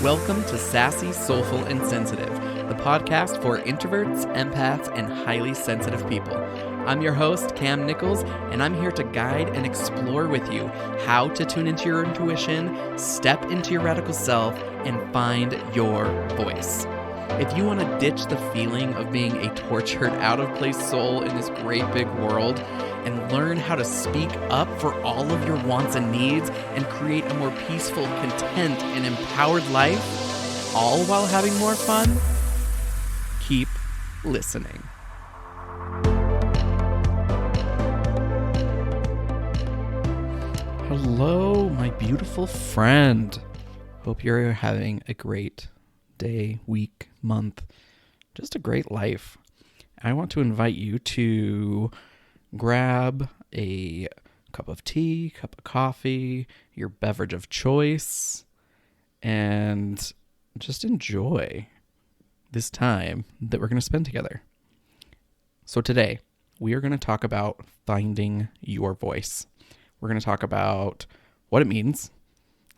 Welcome to Sassy, Soulful, and Sensitive, the podcast for introverts, empaths, and highly sensitive people. I'm your host, Cam Nichols, and I'm here to guide and explore with you how to tune into your intuition, step into your radical self, and find your voice. If you want to ditch the feeling of being a tortured, out-of-place soul in this great big world, and learn how to speak up for all of your wants and needs and create a more peaceful, content, and empowered life, all while having more fun, keep listening. Hello, my beautiful friend. Hope you're having a great day, week, month, just a great life. I want to invite you to grab a cup of tea, cup of coffee, your beverage of choice, and just enjoy this time that we're going to spend together. So today, we are going to talk about finding your voice. We're going to talk about what it means,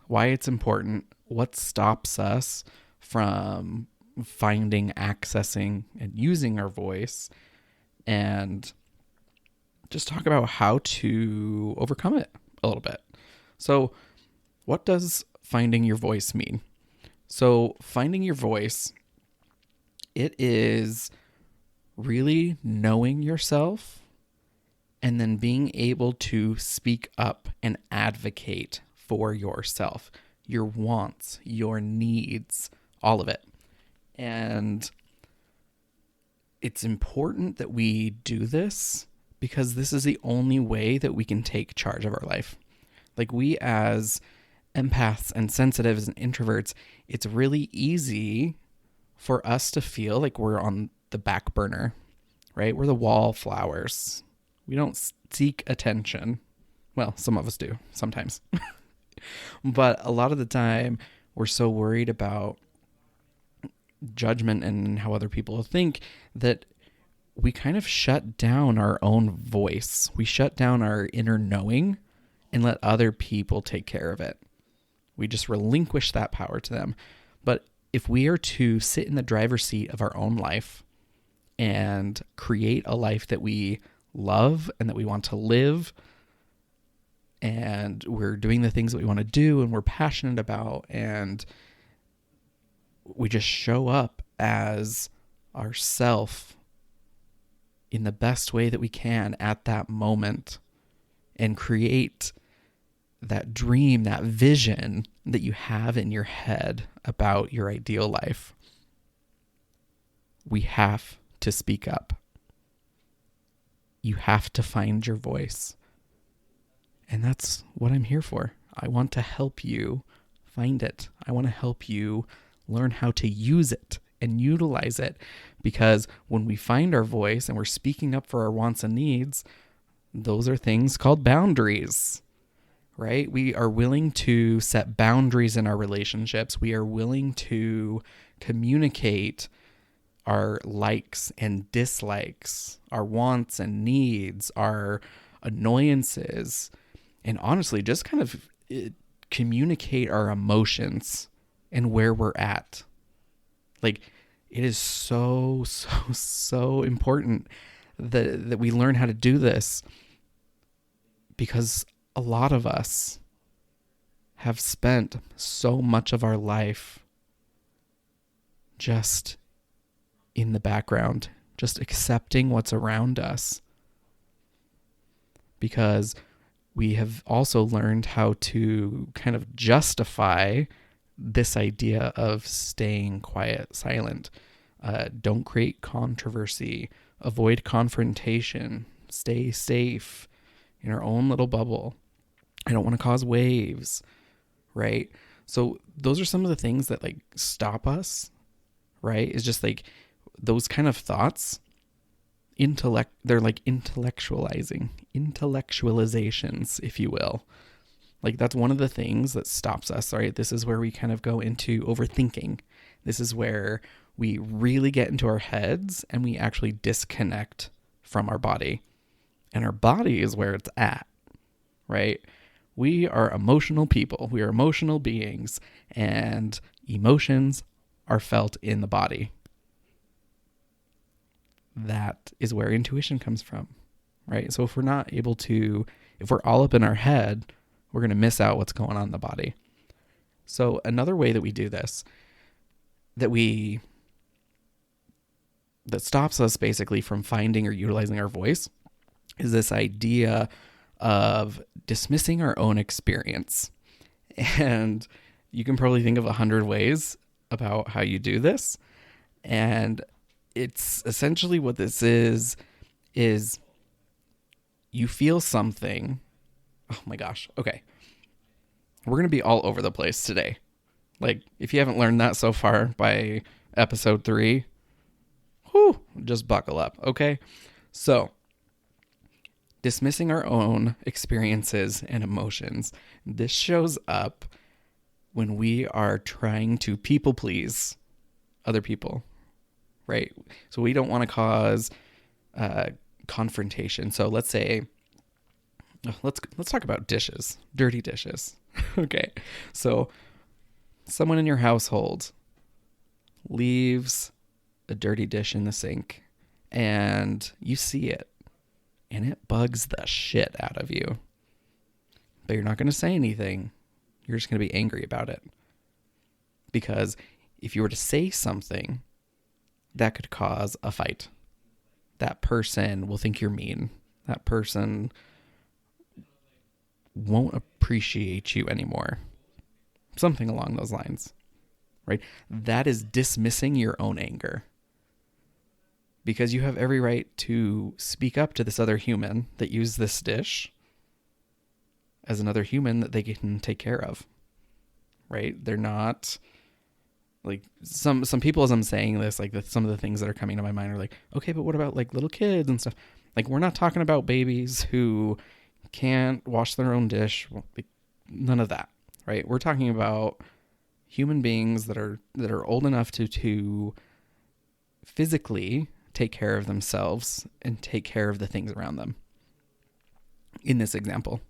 why it's important, what stops us from finding, accessing, and using our voice, and just talk about how to overcome it a little bit. So what does finding your voice mean? So finding your voice, it is really knowing yourself and then being able to speak up and advocate for yourself, your wants, your needs, all of it. And it's important that we do this because this is the only way that we can take charge of our life. Like, we as empaths and sensitives and introverts, it's really easy for us to feel like we're on the back burner, right? We're the wallflowers. We don't seek attention. Well, some of us do sometimes. But a lot of the time, we're so worried about judgment and how other people think that we kind of shut down our own voice. We shut down our inner knowing and let other people take care of it. We just relinquish that power to them. But if we are to sit in the driver's seat of our own life and create a life that we love and that we want to live, and we're doing the things that we want to do and we're passionate about, and we just show up as ourself in the best way that we can at that moment and create that dream, that vision that you have in your head about your ideal life, we have to speak up. You have to find your voice. And that's what I'm here for. I want to help you find it. I want to help you learn how to use it and utilize it, because when we find our voice and we're speaking up for our wants and needs, those are things called boundaries, right? We are willing to set boundaries in our relationships. We are willing to communicate our likes and dislikes, our wants and needs, our annoyances, and honestly, just kind of communicate our emotions and where we're at. Like, it is so important that we learn how to do this, because a lot of us have spent so much of our life just in the background, just accepting what's around us, because we have also learned how to kind of justify this idea of staying quiet, silent. Don't create controversy, avoid confrontation, stay safe in our own little bubble. I don't want to cause waves, right? So those are some of the things that like stop us, right? It's just like those kind of thoughts, they're like intellectualizations, if you will. Like, that's one of the things that stops us, right? This is where we kind of go into overthinking. This is where we really get into our heads and we actually disconnect from our body. And our body is where it's at, right? We are emotional people. We are emotional beings, and emotions are felt in the body. That is where intuition comes from, right? So if we're all up in our head, we're going to miss out what's going on in the body. So another way that we do this, that stops us basically from finding or utilizing our voice, is this idea of dismissing our own experience. And you can probably think of 100 ways about how you do this. And it's essentially what this is you feel something. Oh my gosh. Okay. We're going to be all over the place today. Like, if you haven't learned that so far by episode 3, just buckle up. Okay. So, dismissing our own experiences and emotions. This shows up when we are trying to people please other people, right? So we don't want to cause confrontation. So let's say, let's talk about dishes, dirty dishes. Okay. So someone in your household leaves a dirty dish in the sink and you see it and it bugs the shit out of you. But you're not going to say anything. You're just going to be angry about it. Because if you were to say something, that could cause a fight. That person will think you're mean. That person won't appreciate you anymore. Something along those lines, right? That is dismissing your own anger. Because you have every right to speak up to this other human that used this dish as another human that they can take care of, right? They're not like some people, as I'm saying this, like some of the things that are coming to my mind are like, okay, but what about like little kids and stuff? Like, we're not talking about babies who can't wash their own dish. Like, none of that, right? We're talking about human beings that are old enough to physically take care of themselves and take care of the things around them in this example.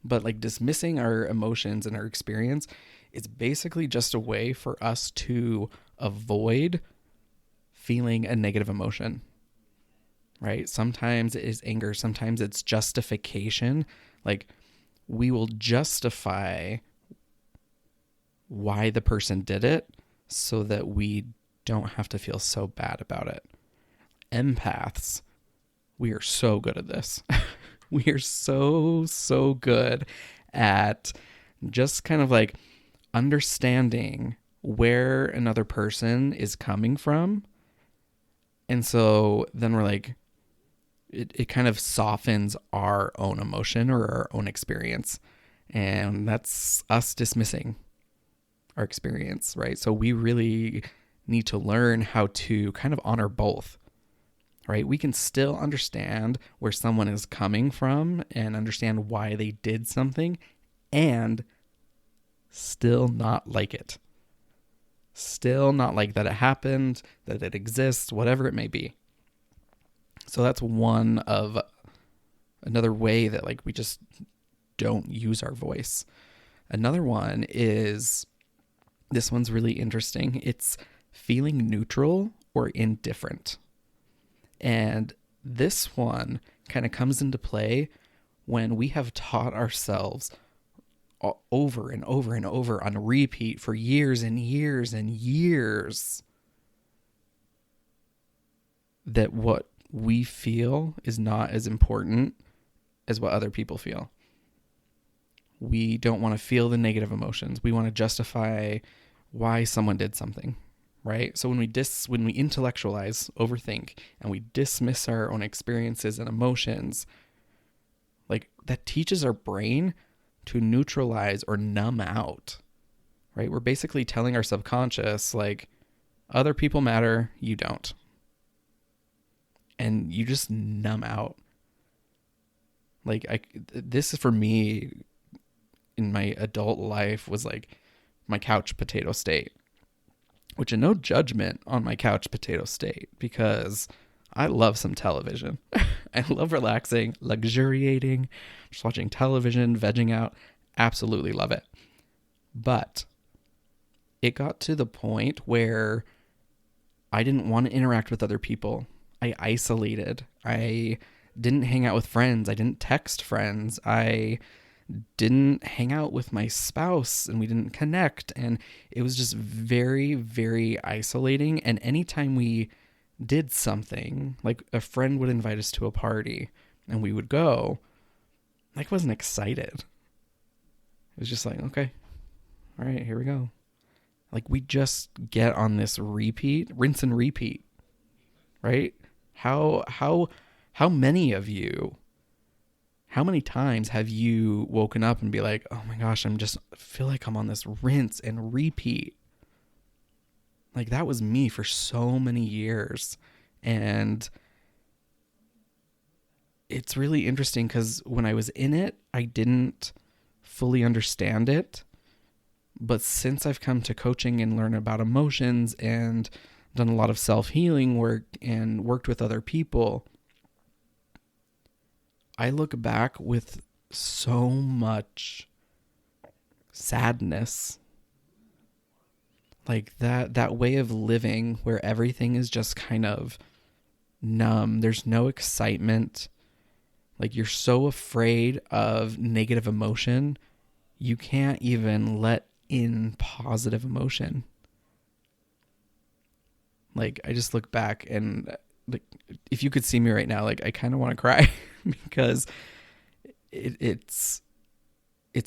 But like, dismissing our emotions and our experience is basically just a way for us to avoid feeling a negative emotion, right? Sometimes it is anger. Sometimes it's justification. Like, we will justify why the person did it so that we don't have to feel so bad about it. Empaths, we are so good at this. We are so good at just kind of like understanding where another person is coming from. And so then we're like, it kind of softens our own emotion or our own experience. And that's us dismissing our experience, right? So we really need to learn how to kind of honor both. Right? We can still understand where someone is coming from and understand why they did something and still not like it. Still not like that it happened, that it exists, whatever it may be. So that's another way that like we just don't use our voice. Another one is, this one's really interesting. It's feeling neutral or indifferent. And this one kind of comes into play when we have taught ourselves over and over and over on repeat for years and years and years that what we feel is not as important as what other people feel. We don't want to feel the negative emotions. We want to justify why someone did something. Right? So when we intellectualize, overthink, and we dismiss our own experiences and emotions, like, that teaches our brain to neutralize or numb out, right? We're basically telling our subconscious, like, other people matter, you don't. And you just numb out. Like, this is for me in my adult life was like my couch potato state. Which, is no judgment on my couch potato state, because I love some television. I love relaxing, luxuriating, just watching television, vegging out. absolutely love it. But it got to the point where I didn't want to interact with other people. I isolated. I didn't hang out with friends. I didn't text friends. I didn't hang out with my spouse, and we didn't connect. And it was just very, very isolating. And anytime we did something, like a friend would invite us to a party and we would go, I wasn't excited. It was just like, okay, all right, here we go. Like, we just get on this rinse and repeat, right? How many of you, how many times have you woken up and be like, oh my gosh, feel like I'm on this rinse and repeat. Like, that was me for so many years. And it's really interesting because when I was in it, I didn't fully understand it. But since I've come to coaching and learn about emotions and done a lot of self-healing work and worked with other people, I look back with so much sadness. Like that way of living where everything is just kind of numb. There's no excitement. Like, you're so afraid of negative emotion, you can't even let in positive emotion. Like, I just look back and, like, if you could see me right now, like, I kind of want to cry because it's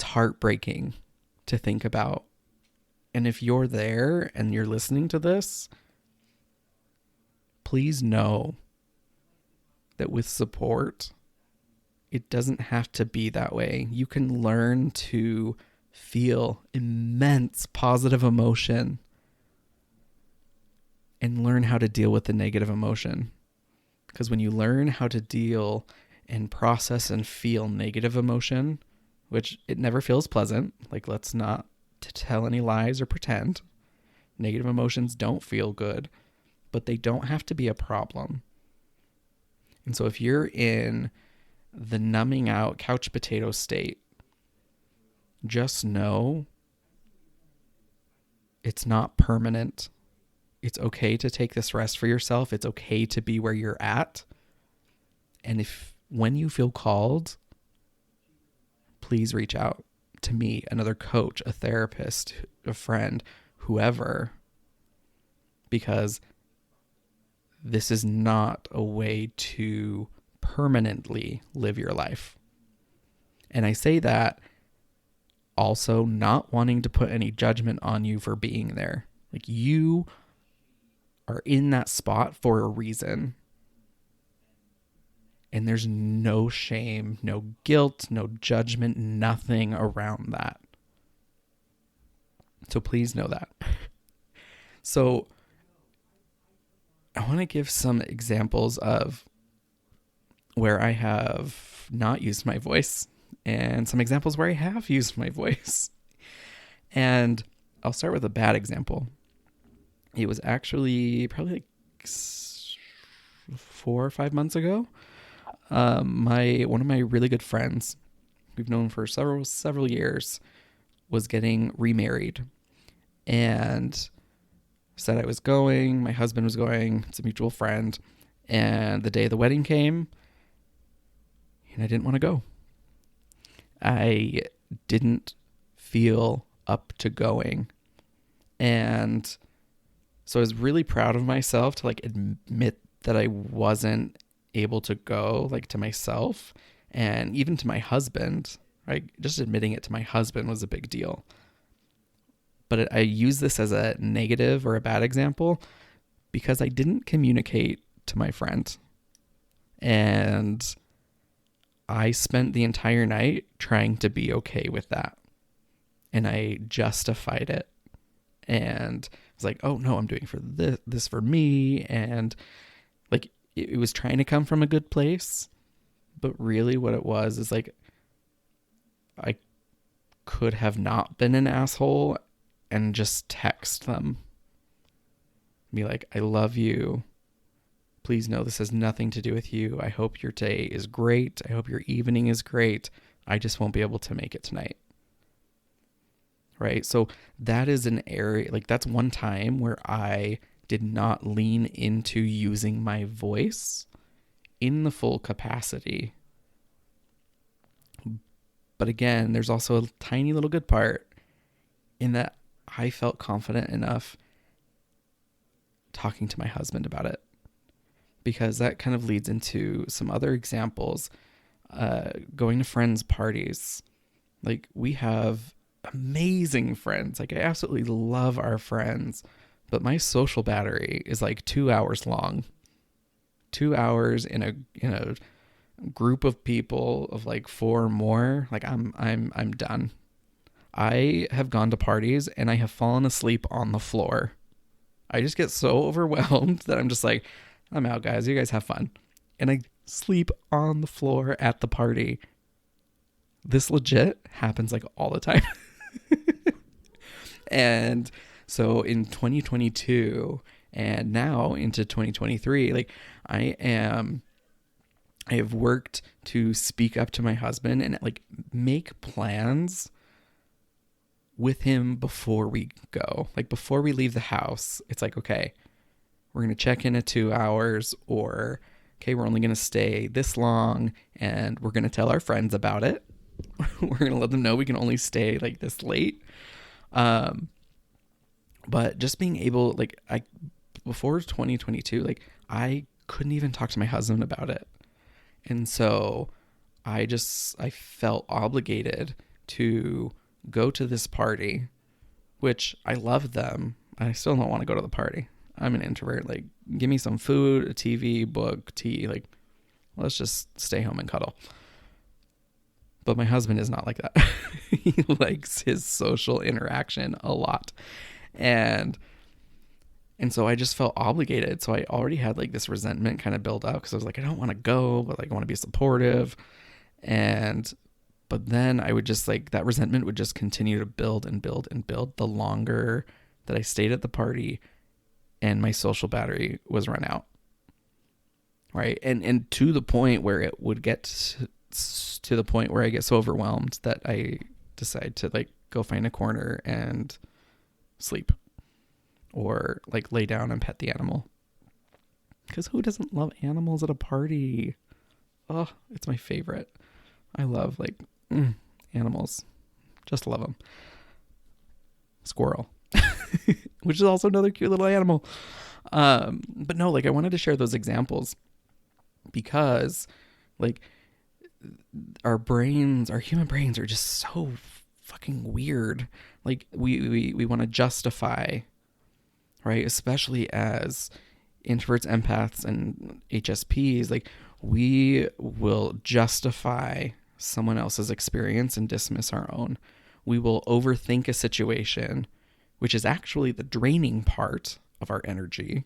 heartbreaking to think about. And if you're there and you're listening to this, please know that with support, it doesn't have to be that way. You can learn to feel immense positive emotion and learn how to deal with the negative emotion. Because when you learn how to deal and process and feel negative emotion, which it never feels pleasant, like, let's not tell any lies or pretend. Negative emotions don't feel good, but they don't have to be a problem. And so if you're in the numbing out couch potato state, just know it's not permanent. It's okay to take this rest for yourself. It's okay to be where you're at. And when you feel called, please reach out to me, another coach, a therapist, a friend, whoever, because this is not a way to permanently live your life. And I say that also not wanting to put any judgment on you for being there. Like, you are in that spot for a reason. And there's no shame, no guilt, no judgment, nothing around that. So please know that. So I want to give some examples of where I have not used my voice and some examples where I have used my voice. And I'll start with a bad example. It was actually probably like 4 or 5 months ago. One of my really good friends, we've known for several years, was getting remarried, and said I was going, my husband was going, it's a mutual friend, and the day of the wedding came, and I didn't want to go. I didn't feel up to going, and so I was really proud of myself to, like, admit that I wasn't able to go, like, to myself and even to my husband, right? Just admitting it to my husband was a big deal. But I use this as a negative or a bad example because I didn't communicate to my friend. And I spent the entire night trying to be okay with that. And I justified it. And I was like, oh no, I'm doing for this for me. And, like, it was trying to come from a good place, but really what it was is, like, I could have not been an asshole and just text them. Be like, I love you. Please know this has nothing to do with you. I hope your day is great. I hope your evening is great. I just won't be able to make it tonight. right? So that is an area, like that's one time where I did not lean into using my voice in the full capacity. But again, there's also a tiny little good part in that I felt confident enough talking to my husband about it, because that kind of leads into some other examples. Going to friends' parties. Like, we have amazing friends. Like, I absolutely love our friends, but my social battery is like 2 hours long. 2 hours in a group of people of like 4 or more. Like, I'm done. I have gone to parties and I have fallen asleep on the floor. I just get so overwhelmed that I'm just like, I'm out, guys. You guys have fun. And I sleep on the floor at the party. This legit happens like all the time. And so in 2022 and now into 2023, like I have worked to speak up to my husband and like make plans with him before we go. Like, before we leave the house, it's like, okay, we're going to check in at 2 hours, or okay, we're only going to stay this long, and we're going to tell our friends about it. We're going to let them know we can only stay like this late. But just being able, like, before 2022, like, I couldn't even talk to my husband about it. And so I felt obligated to go to this party, which I love them. I still don't want to go to the party. I'm an introvert. Like, give me some food, a TV, book, tea. Like, let's just stay home and cuddle. But my husband is not like that. He likes his social interaction a lot. And so I just felt obligated. So I already had like this resentment kind of build up, because I was like, I don't want to go, but like I want to be supportive. But then I would just like, that resentment would just continue to build and build and build the longer that I stayed at the party and my social battery was run out. Right. And to the point where it would get to the point where I get so overwhelmed that I decide to like go find a corner and sleep, or like lay down and pet the animal. Because who doesn't love animals at a party? Oh, it's my favorite. I love like animals. Just love them. Squirrel, which is also another cute little animal. But no, like I wanted to share those examples because like our human brains are just so fucking weird. Like we want to justify, right? Especially as introverts, empaths, and HSPs, like we will justify someone else's experience and dismiss our own. We will overthink a situation, which is actually the draining part of our energy,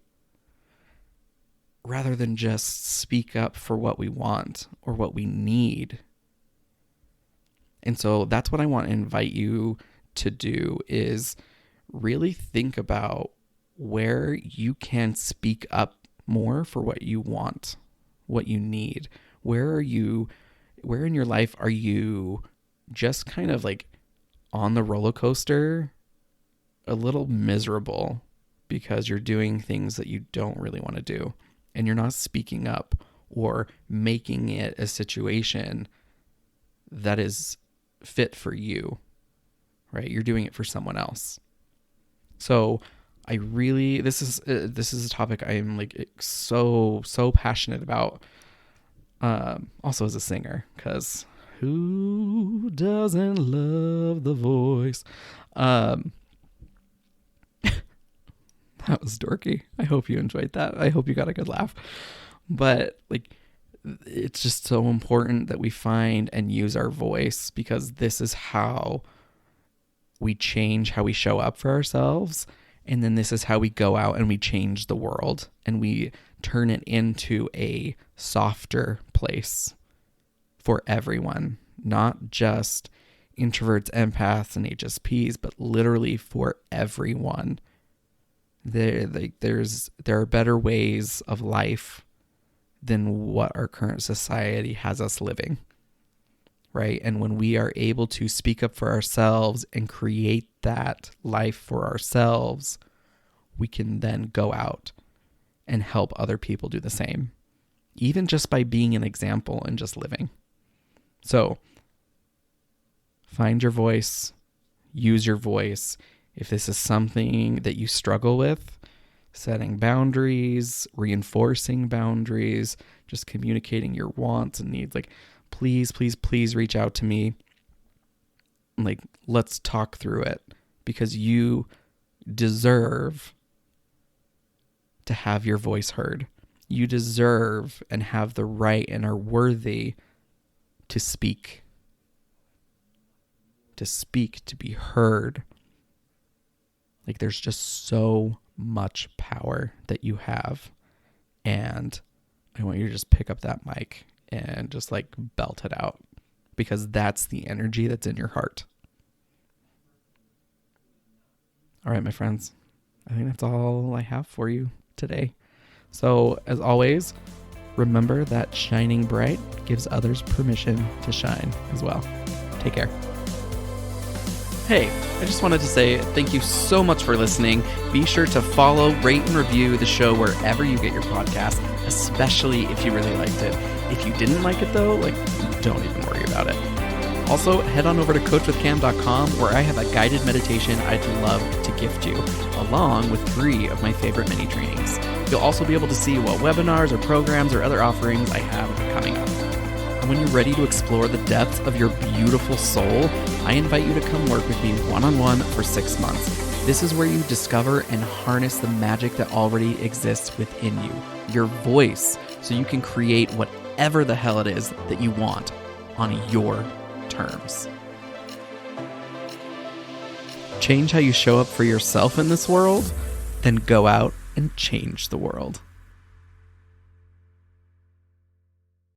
rather than just speak up for what we want or what we need. And so that's what I want to invite you to do, is really think about where you can speak up more for what you want, what you need. Where in your life are you just kind of like on the roller coaster, a little miserable because you're doing things that you don't really want to do, and you're not speaking up or making it a situation that is fit for you, right? You're doing it for someone else. So this is a topic I am like so passionate about. Also as a singer, because who doesn't love the voice? That was dorky. I hope you enjoyed that. I hope you got a good laugh. But like, it's just so important that we find and use our voice, because this is how we change how we show up for ourselves. And then this is how we go out and we change the world, and we turn it into a softer place for everyone, not just introverts, empaths, and HSPs, but literally for everyone. There are better ways of life than what our current society has us living, right? And when we are able to speak up for ourselves and create that life for ourselves, we can then go out and help other people do the same, even just by being an example and just living. So find your voice, use your voice. If this is something that you struggle with, setting boundaries, reinforcing boundaries, just communicating your wants and needs, like, please, please, please reach out to me. Like, let's talk through it, because you deserve to have your voice heard. You deserve and have the right and are worthy to speak, to be heard. Like, there's just so much power that you have. And I want you to just pick up that mic and just like belt it out, because that's the energy that's in your heart. All right, my friends, I think that's all I have for you today. So as always, remember that shining bright gives others permission to shine as well. Take care. Hey, I just wanted to say thank you so much for listening. Be sure to follow, rate, and review the show wherever you get your podcast, especially if you really liked it. If you didn't like it though, like, don't even worry about it. Also, head on over to coachwithcam.com, where I have a guided meditation I'd love to gift you, along with 3 of my favorite mini trainings. You'll also be able to see what webinars or programs or other offerings I have coming up. And when you're ready to explore the depths of your beautiful soul, I invite you to come work with me one-on-one for 6 months. This is where you discover and harness the magic that already exists within you, your voice, so you can create whatever the hell it is that you want on your terms. Change how you show up for yourself in this world, then go out and change the world.